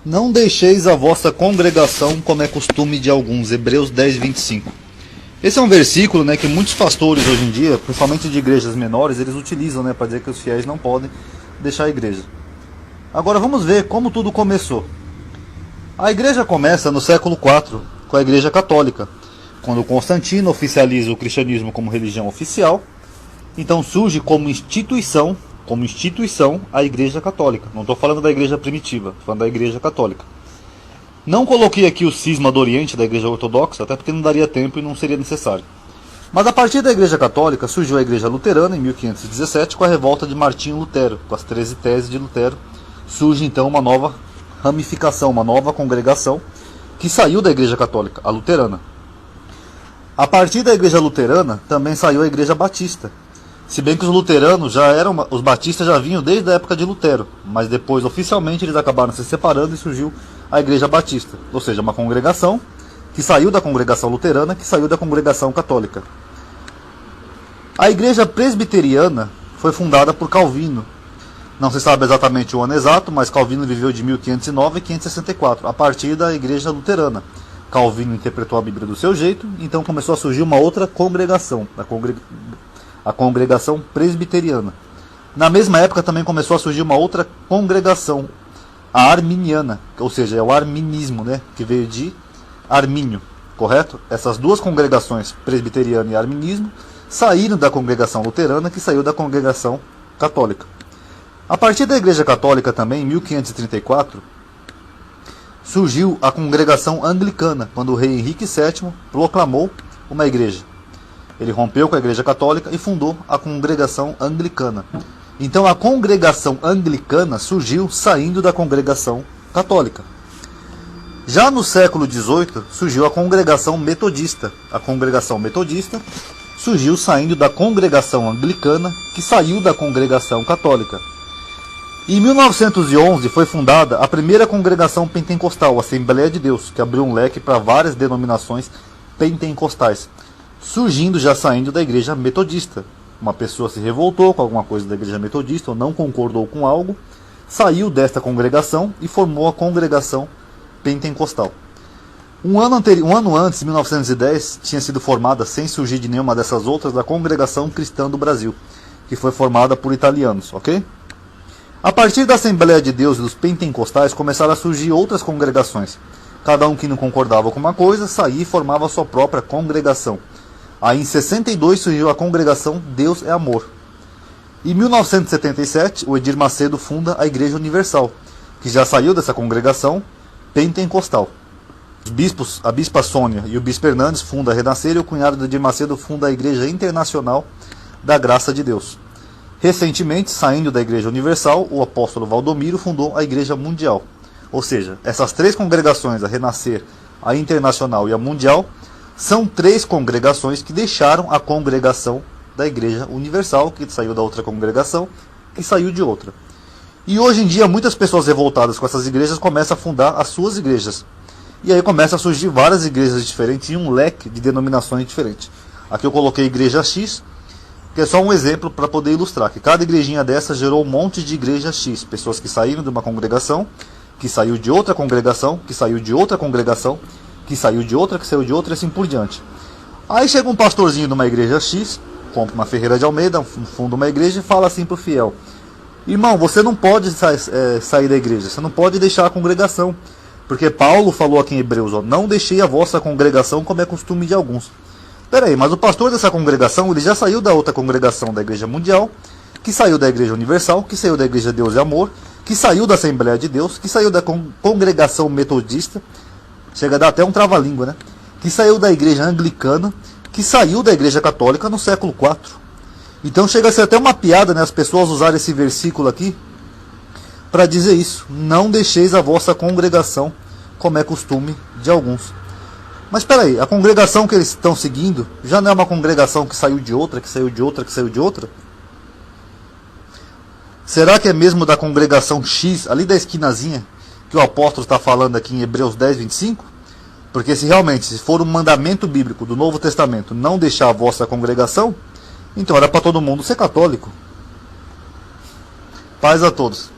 Não deixeis a vossa congregação como é costume de alguns. Hebreus 10, 25. Esse é um versículo, que muitos pastores hoje em dia, principalmente de igrejas menores, eles utilizam, para dizer que os fiéis não podem deixar a igreja. Agora vamos ver como tudo começou. A igreja começa no século IV, com a igreja católica, quando Constantino oficializa o cristianismo como religião oficial. Então surge como instituição a igreja católica. Não estou falando da igreja primitiva, estou falando da igreja católica. Não coloquei aqui o cisma do Oriente, da igreja ortodoxa, até porque não daria tempo e não seria necessário. Mas a partir da igreja católica surgiu a igreja luterana em 1517 com a revolta de Martinho Lutero, com as 13 teses de Lutero. Surge então uma nova ramificação, uma nova congregação que saiu da igreja católica, a luterana. A partir da igreja luterana também saiu a igreja batista. Se bem que os luteranos os batistas já vinham desde a época de Lutero, mas depois oficialmente eles acabaram se separando e surgiu a igreja batista, ou seja, uma congregação que saiu da congregação luterana, que saiu da congregação católica. A igreja presbiteriana foi fundada por Calvino. Não se sabe exatamente o ano exato, mas Calvino viveu de 1509 a 564, a partir da igreja luterana. Calvino interpretou a Bíblia do seu jeito, então começou a surgir uma outra congregação, a congregação presbiteriana. Na mesma época também começou a surgir uma outra congregação, a arminiana, ou seja, é o arminismo, que veio de Armínio, correto? Essas duas congregações, presbiteriano e arminismo, saíram da congregação luterana, que saiu da congregação católica. A partir da igreja católica também, em 1534, surgiu a congregação anglicana, quando o rei Henrique VII proclamou uma igreja. Ele rompeu com a igreja católica e fundou a congregação anglicana. Então a congregação anglicana surgiu saindo da congregação católica. Já no século XVIII surgiu a congregação metodista. A congregação metodista surgiu saindo da congregação anglicana, que saiu da congregação católica. Em 1911 foi fundada a primeira congregação pentecostal, a Assembleia de Deus, que abriu um leque para várias denominações pentecostais, surgindo já saindo da igreja metodista. Uma pessoa se revoltou com alguma coisa da igreja metodista ou não concordou com algo, saiu desta congregação e formou a congregação pentecostal. Um ano antes, em 1910, tinha sido formada, sem surgir de nenhuma dessas outras, a Congregação Cristã do Brasil, que foi formada por italianos, ok? A partir da Assembleia de Deus e dos pentecostais começaram a surgir outras congregações. Cada um que não concordava com uma coisa saía e formava a sua própria congregação. Aí em 62 surgiu a congregação Deus é Amor. Em 1977, o Edir Macedo funda a Igreja Universal, que já saiu dessa congregação pentecostal. Os bispos, a bispa Sônia e o bispo Hernandes fundam a Renascer e o cunhado de Edir Macedo funda a Igreja Internacional da Graça de Deus. Recentemente, saindo da Igreja Universal, o apóstolo Valdomiro fundou a Igreja Mundial. Ou seja, essas três congregações, a Renascer, a Internacional e a Mundial, são três congregações que deixaram a congregação da Igreja Universal, que saiu da outra congregação, que saiu de outra. E hoje em dia, muitas pessoas revoltadas com essas igrejas começam a fundar as suas igrejas. E aí começa a surgir várias igrejas diferentes e um leque de denominações diferentes. Aqui eu coloquei Igreja X, que é só um exemplo para poder ilustrar, que cada igrejinha dessa gerou um monte de igreja X, pessoas que saíram de uma congregação, que saiu de outra congregação, que saiu de outra congregação, que saiu de outra, que saiu de outra e assim por diante. Aí chega um pastorzinho de uma igreja X, compra uma Ferreira de Almeida, funda uma igreja e fala assim para o fiel: irmão, você não pode sair da igreja, você não pode deixar a congregação, porque Paulo falou aqui em Hebreus, não deixei a vossa congregação como é costume de alguns. Peraí, mas o pastor dessa congregação, ele já saiu da outra congregação da Igreja Mundial, que saiu da Igreja Universal, que saiu da Igreja Deus e Amor, que saiu da Assembleia de Deus, que saiu da congregação metodista, chega a dar até um trava-língua, que saiu da Igreja Anglicana, que saiu da Igreja Católica no século IV. Então chega a ser até uma piada, as pessoas usarem esse versículo aqui para dizer isso: não deixeis a vossa congregação como é costume de alguns. Mas espera aí, a congregação que eles estão seguindo já não é uma congregação que saiu de outra, que saiu de outra, que saiu de outra? Será que é mesmo da congregação X, ali da esquinazinha, que o apóstolo está falando aqui em Hebreus 10, 25? Porque se realmente se for um mandamento bíblico do Novo Testamento não deixar a vossa congregação, então era para todo mundo ser católico. Paz a todos.